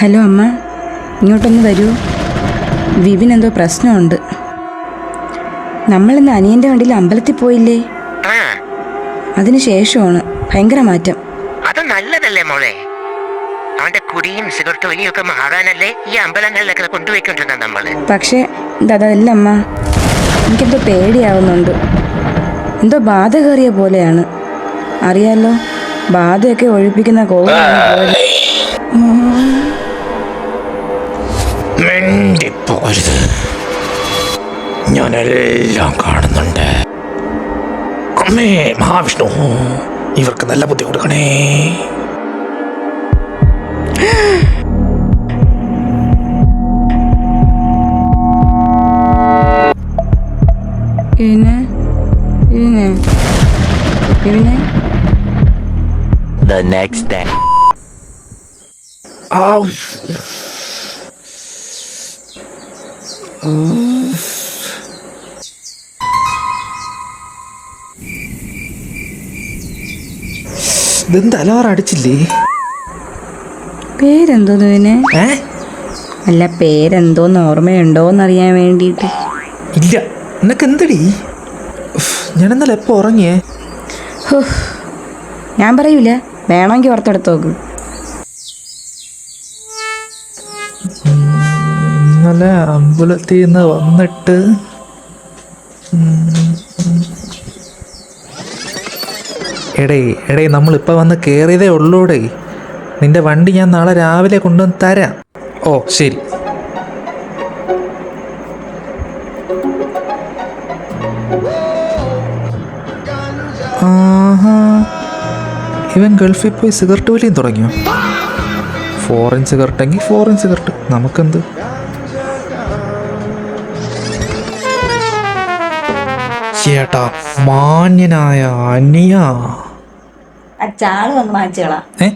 Hello അമ്മ, ഇങ്ങോട്ടൊന്ന് വരൂ. വിപിനെന്തോ പ്രശ്നമുണ്ട്. നമ്മളിന്ന് അനിയൻ്റെ വണ്ടിയിൽ അമ്പലത്തിൽ പോയില്ലേ? അതിനുശേഷമാണ് ഭയങ്കര മാറ്റം. അത് നല്ലതല്ലേ മോളെ? അവന്റെ കുടിയും സിഗരറ്റ് വലിയൊക്കെ മാറാനല്ലേ ഈ അമ്പലങ്ങളിലൊക്കെ കൊണ്ടുപോയിക്കൊണ്ടിരുന്ന നമ്മള്. പക്ഷേ അതല്ല അമ്മ, എനിക്കെന്തോ പേടിയാവുന്നുണ്ട്. എന്തോ ബാധ കയറിയ പോലെയാണ്. അറിയാലോ, ബാധയൊക്കെ ഒഴിപ്പിക്കുന്ന കോവിലാണ് പോയത്. മിണ്ടിപ്പോരുത്, ഞാനെല്ലാം കാണുന്നുണ്ട്. അമ്മേ മഹാവിഷ്ണു, ഇവർക്ക് നല്ല ബുദ്ധി കൊടുക്കണേ. The next day. ഇതെന്താ അലാറം അടിച്ചില്ലേ? പേരെന്തോന്ന് പിന്നെ? അല്ല, പേരെന്തോന്ന് ഓർമ്മയുണ്ടോന്നറിയാൻ വേണ്ടിയിട്ട്. ഇല്ല, നിനക്ക് എന്തടി? ഞാനെന്നല്ല എപ്പോ ഉറങ്ങിയേ? ഞാൻ പറയൂല, വേണമെങ്കിൽ ഓർത്തെടുത്ത് നോക്ക്. ഇന്നലെ അമ്പലത്തിൽ നിന്ന് വന്നിട്ട് എടേ നമ്മളിപ്പോൾ വന്ന് കയറിയതേ ഉള്ളൂടേ. നിന്റെ വണ്ടി ഞാൻ നാളെ രാവിലെ കൊണ്ടുവന്ന് തരാം. ഓ ശരി. ആഹാ, ഇവൻ ഗൾഫിൽ പോയി സിഗരറ്റ് വലിയും തുടങ്ങിയോ? ഫോറിൻ സിഗരറ്റെങ്കിൽ ഫോറിൻ സിഗരറ്റ്, നമുക്കെന്ത്? ചേട്ടാ, മാന്യനായ അനിയ, ചാള് വന്ന് വാങ്ങിച്ചോളാം. ഏ